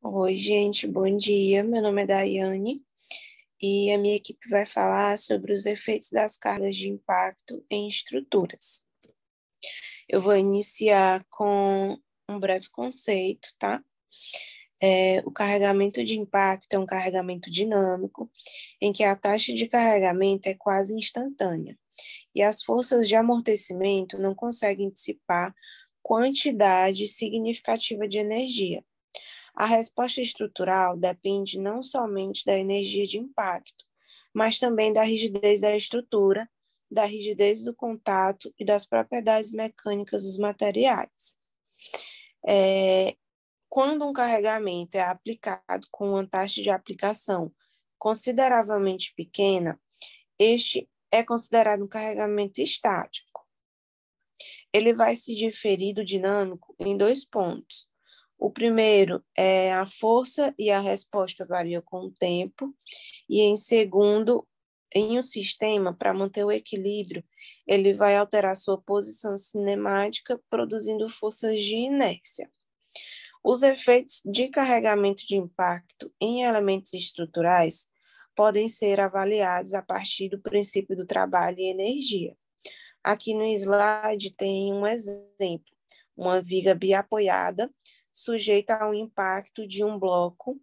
Oi, gente, bom dia. Meu nome é Daiane e a minha equipe vai falar sobre os efeitos das cargas de impacto em estruturas. Eu vou iniciar com um breve conceito, tá? O carregamento de impacto é um carregamento dinâmico, em que a taxa de carregamento é quase instantânea, e as forças de amortecimento não conseguem dissipar quantidade significativa de energia. A resposta estrutural depende não somente da energia de impacto, mas também da rigidez da estrutura, da rigidez do contato e das propriedades mecânicas dos materiais. Quando um carregamento é aplicado com uma taxa de aplicação consideravelmente pequena, este é considerado um carregamento estático. Ele vai se diferir do dinâmico em dois pontos. O primeiro é a força e a resposta variam com o tempo, e em segundo, em um sistema, para manter o equilíbrio, ele vai alterar sua posição cinemática, produzindo forças de inércia. Os efeitos de carregamento de impacto em elementos estruturais podem ser avaliados a partir do princípio do trabalho e energia. Aqui no slide tem um exemplo, uma viga biapoiada sujeita ao impacto de um bloco.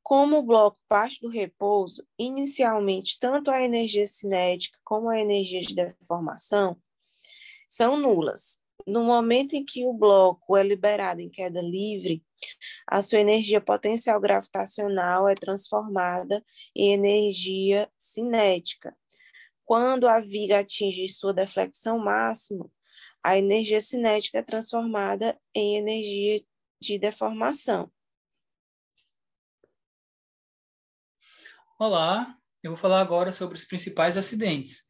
Como o bloco parte do repouso, inicialmente tanto a energia cinética como a energia de deformação são nulas. No momento em que o bloco é liberado em queda livre, a sua energia potencial gravitacional é transformada em energia cinética. Quando a viga atinge sua deflexão máxima, a energia cinética é transformada em energia de deformação. Olá, eu vou falar agora sobre os principais acidentes.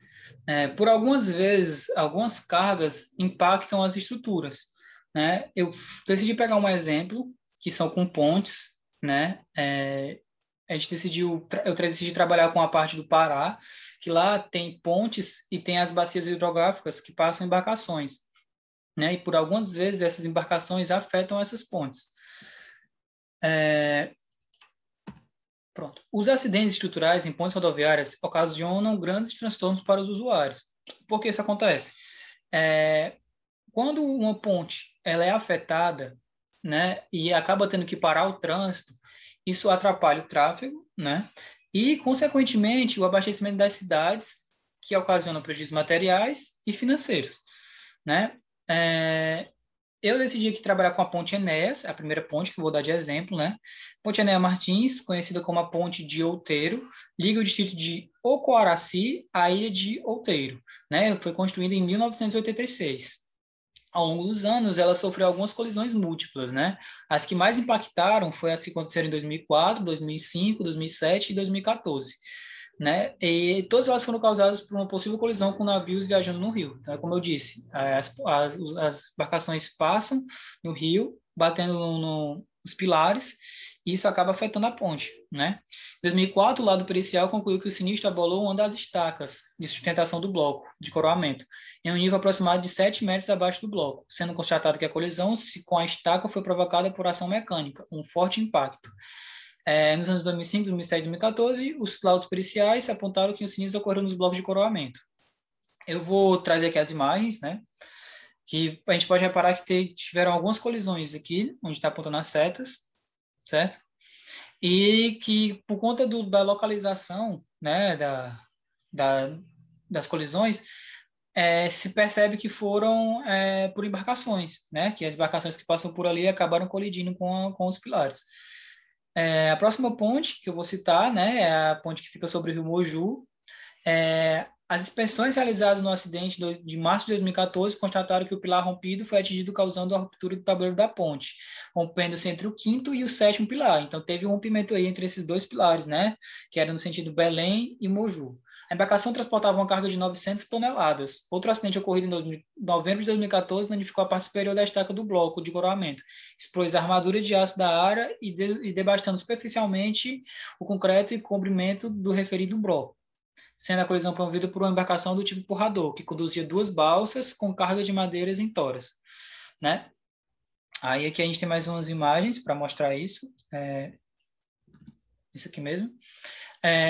Por algumas vezes, algumas cargas impactam as estruturas, né? Eu decidi pegar um exemplo, que são com pontes, né? Eu decidi trabalhar com a parte do Pará, que lá tem pontes e tem as bacias hidrográficas que passam embarcações, né? E por algumas vezes essas embarcações afetam essas pontes. Pronto. Os acidentes estruturais em pontes rodoviárias ocasionam grandes transtornos para os usuários. Por que isso acontece? Quando uma ponte ela é afetada, né, e acaba tendo que parar o trânsito, isso atrapalha o tráfego, né, e, consequentemente, o abastecimento das cidades, que ocasiona prejuízos materiais e financeiros, né? Eu decidi aqui trabalhar com a Ponte Enéas, a primeira ponte que eu vou dar de exemplo, né? Ponte Enéas Martins, conhecida como a Ponte de Outeiro, liga o distrito de Ocoaraci à ilha de Outeiro, né? Foi construída em 1986. Ao longo dos anos, ela sofreu algumas colisões múltiplas, né? As que mais impactaram foi as que aconteceram em 2004, 2005, 2007 e 2014, né? E todas elas foram causadas por uma possível colisão com navios viajando no rio. Então, como eu disse, as embarcações passam no rio, batendo nos pilares, e isso acaba afetando a ponte, né? Em 2004, o lado pericial concluiu que o sinistro abolou uma das estacas de sustentação do bloco de coroamento, em um nível aproximado de 7 metros abaixo do bloco, sendo constatado que a colisão com a estaca foi provocada por ação mecânica, um forte impacto. Nos anos 2005, 2007 e 2014, os laudos periciais apontaram que o sinistro ocorreu nos blocos de coroamento. Eu vou trazer aqui as imagens, né? Que a gente pode reparar que tiveram algumas colisões aqui, onde está apontando as setas, certo? E que, por conta da localização, né, das colisões, se percebe que foram por embarcações, né? Que as embarcações que passam por ali acabaram colidindo com os pilares. A próxima ponte que eu vou citar, né, é a ponte que fica sobre o rio Moju. As inspeções realizadas no acidente de março de 2014 constataram que o pilar rompido foi atingido causando a ruptura do tabuleiro da ponte, rompendo-se entre o quinto e o sétimo pilar. Então, teve um rompimento aí entre esses dois pilares, né, que era no sentido Belém e Moju. A embarcação transportava uma carga de 900 toneladas. Outro acidente ocorrido em novembro de 2014 danificou a parte superior da estaca do bloco de coroamento, expôs a armadura de aço da área e devastando superficialmente o concreto e cobrimento do referido bloco, sendo a colisão promovida por uma embarcação do tipo porrador, que conduzia duas balsas com carga de madeiras em toras, né? Aí aqui a gente tem mais umas imagens para mostrar isso. Isso aqui mesmo.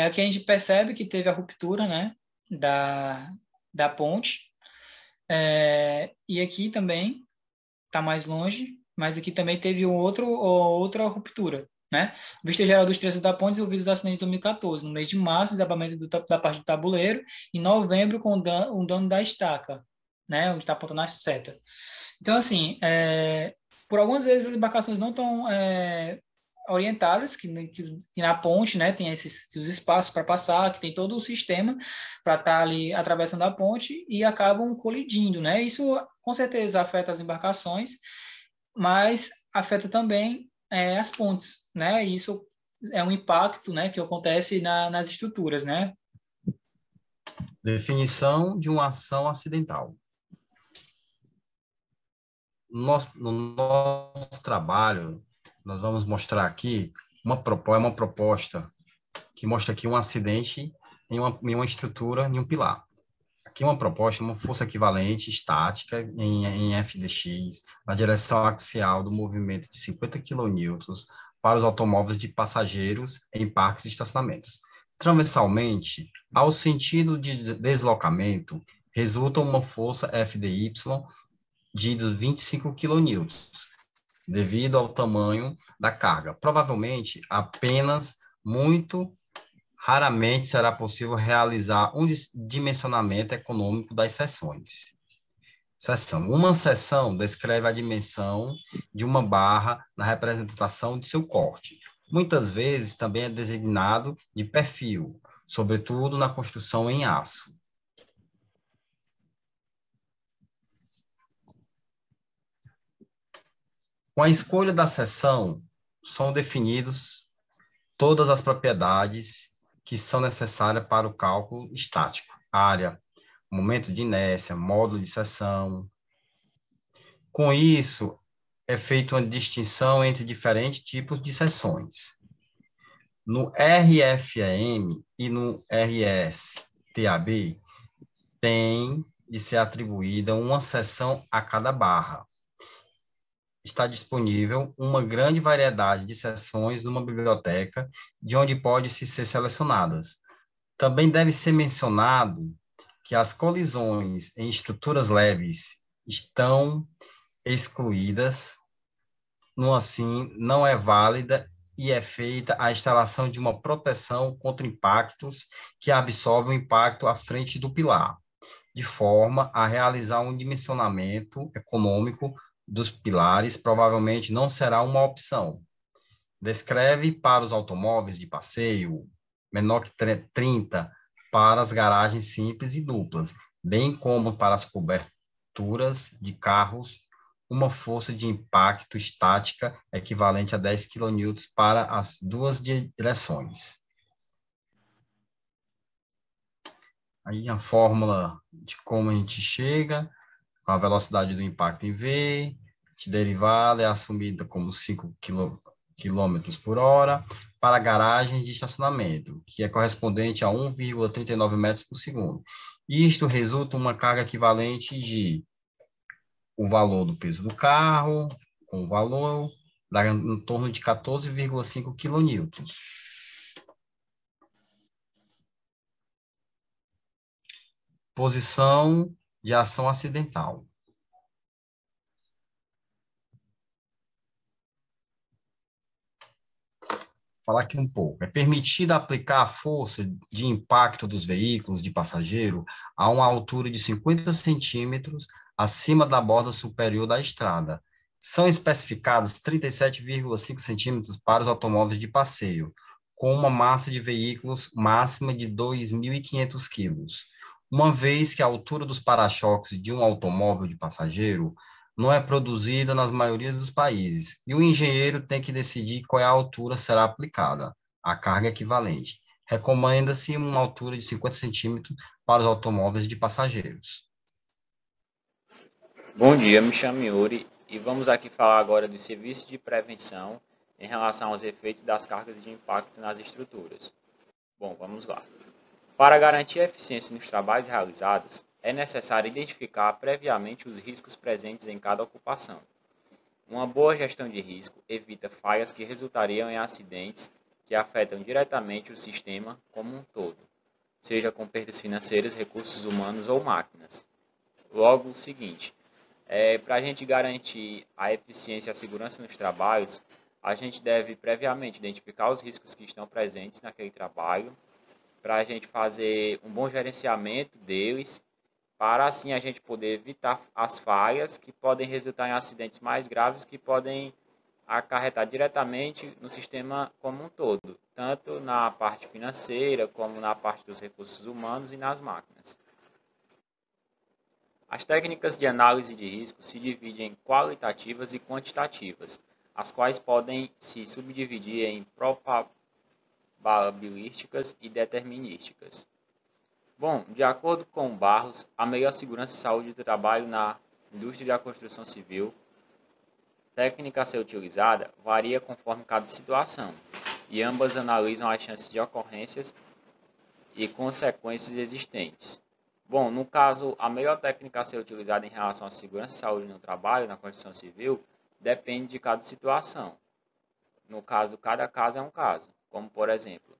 Aqui a gente percebe que teve a ruptura, né, da ponte. E aqui também está mais longe, mas aqui também teve outra ruptura, né? Vista geral dos trechos da ponte envolvidos no acidente de 2014. No mês de março, desabamento da parte do tabuleiro. Em novembro, com um dano da estaca, né? Onde está apontando a seta. Então, assim, por algumas vezes as embarcações não estão orientadas, que na ponte, né, tem os espaços para passar, que tem todo o sistema para estar ali atravessando a ponte e acabam colidindo, né? Isso com certeza afeta as embarcações, mas afeta também as pontes, né? E isso é um impacto, né, que acontece nas estruturas, né? Definição de uma ação acidental. No nosso trabalho, nós vamos mostrar aqui uma proposta que mostra aqui um acidente em uma estrutura, em um pilar. Aqui uma proposta, uma força equivalente estática em FDX, na direção axial do movimento de 50 kN para os automóveis de passageiros em parques e estacionamentos. Transversalmente, ao sentido de deslocamento, resulta uma força FDY de 25 kN, devido ao tamanho da carga. Provavelmente, apenas muito raramente será possível realizar um dimensionamento econômico das seções. Seção. Uma seção descreve a dimensão de uma barra na representação de seu corte. Muitas vezes também é designado de perfil, sobretudo na construção em aço. Com a escolha da seção, são definidos todas as propriedades que são necessárias para o cálculo estático: área, momento de inércia, módulo de seção. Com isso, é feita uma distinção entre diferentes tipos de seções. No RFEM e no RSTAB, tem de ser atribuída uma seção a cada barra. Está disponível uma grande variedade de seções numa biblioteca, de onde pode ser selecionadas. Também deve ser mencionado que as colisões em estruturas leves estão excluídas, no assim, não é válida e é feita a instalação de uma proteção contra impactos que absorve o impacto à frente do pilar, de forma a realizar um dimensionamento econômico dos pilares, provavelmente não será uma opção. Descreve para os automóveis de passeio menor que 30 para as garagens simples e duplas, bem como para as coberturas de carros, uma força de impacto estática equivalente a 10 kN para as duas direções. Aí a fórmula de como a gente chega, com a velocidade do impacto em V, de derivada é assumida como 5 km por hora, para garagens de estacionamento, que é correspondente a 1,39 metros por segundo. Isto resulta uma carga equivalente de o valor do peso do carro, com o valor, dá em torno de 14,5 kN. Posição de ação acidental. Falar aqui um pouco. É permitido aplicar a força de impacto dos veículos de passageiro a uma altura de 50 centímetros acima da borda superior da estrada. São especificados 37,5 centímetros para os automóveis de passeio, com uma massa de veículos máxima de 2.500 quilos. Uma vez que a altura dos para-choques de um automóvel de passageiro não é produzida nas maiorias dos países, e o engenheiro tem que decidir qual é a altura será aplicada, a carga equivalente. Recomenda-se uma altura de 50 centímetros para os automóveis de passageiros. Bom dia, me chamo Yuri e vamos aqui falar agora do serviço de prevenção em relação aos efeitos das cargas de impacto nas estruturas. Bom, vamos lá. Para garantir a eficiência nos trabalhos realizados, é necessário identificar previamente os riscos presentes em cada ocupação. Uma boa gestão de risco evita falhas que resultariam em acidentes que afetam diretamente o sistema como um todo, seja com perdas financeiras, recursos humanos ou máquinas. Logo, o seguinte, para a gente garantir a eficiência e a segurança nos trabalhos, a gente deve previamente identificar os riscos que estão presentes naquele trabalho, para a gente fazer um bom gerenciamento deles, para assim a gente poder evitar as falhas que podem resultar em acidentes mais graves que podem acarretar diretamente no sistema como um todo, tanto na parte financeira como na parte dos recursos humanos e nas máquinas. As técnicas de análise de risco se dividem em qualitativas e quantitativas, as quais podem se subdividir em probabilísticas e determinísticas. Bom, de acordo com Barros, a melhor segurança e saúde do trabalho na indústria da construção civil, técnica a ser utilizada, varia conforme cada situação, e ambas analisam as chances de ocorrências e consequências existentes. Bom, no caso, a melhor técnica a ser utilizada em relação à segurança e saúde no trabalho, na construção civil, depende de cada situação. No caso, cada caso é um caso, como por exemplo,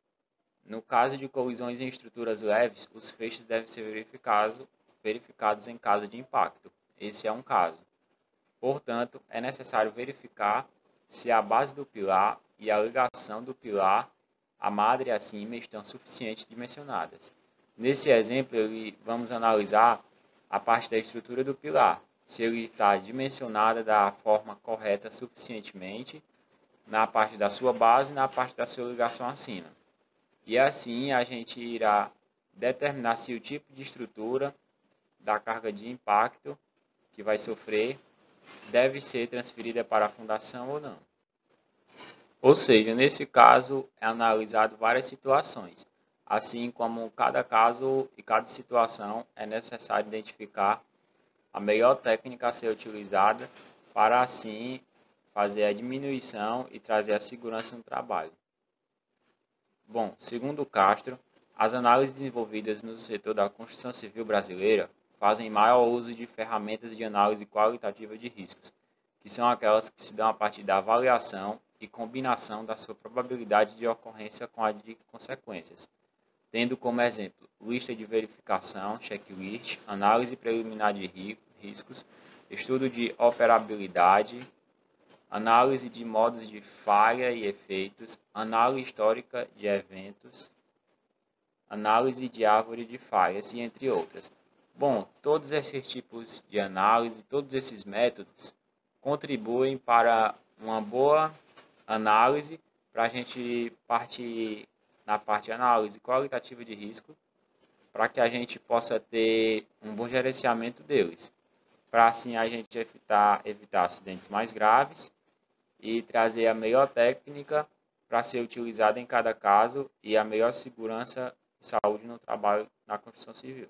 no caso de colisões em estruturas leves, os feixes devem ser verificados em caso de impacto. Esse é um caso. Portanto, é necessário verificar se a base do pilar e a ligação do pilar, a madre acima, estão suficientemente dimensionadas. Nesse exemplo, vamos analisar a parte da estrutura do pilar, se ele está dimensionada da forma correta suficientemente na parte da sua base e na parte da sua ligação acima. E assim a gente irá determinar se o tipo de estrutura da carga de impacto que vai sofrer deve ser transferida para a fundação ou não. Ou seja, nesse caso é analisado várias situações. Assim como cada caso e cada situação é necessário identificar a melhor técnica a ser utilizada para assim fazer a diminuição e trazer a segurança no trabalho. Bom, segundo Castro, as análises desenvolvidas no setor da construção civil brasileira fazem maior uso de ferramentas de análise qualitativa de riscos, que são aquelas que se dão a partir da avaliação e combinação da sua probabilidade de ocorrência com a de consequências, tendo como exemplo lista de verificação, checklist, análise preliminar de riscos, estudo de operabilidade, análise de modos de falha e efeitos, análise histórica de eventos, análise de árvore de falhas e entre outras. Bom, todos esses tipos de análise, todos esses métodos contribuem para uma boa análise, para a gente partir na parte de análise qualitativa de risco, para que a gente possa ter um bom gerenciamento deles, para assim a gente evitar acidentes mais graves e trazer a melhor técnica para ser utilizada em cada caso e a melhor segurança e saúde no trabalho na construção civil.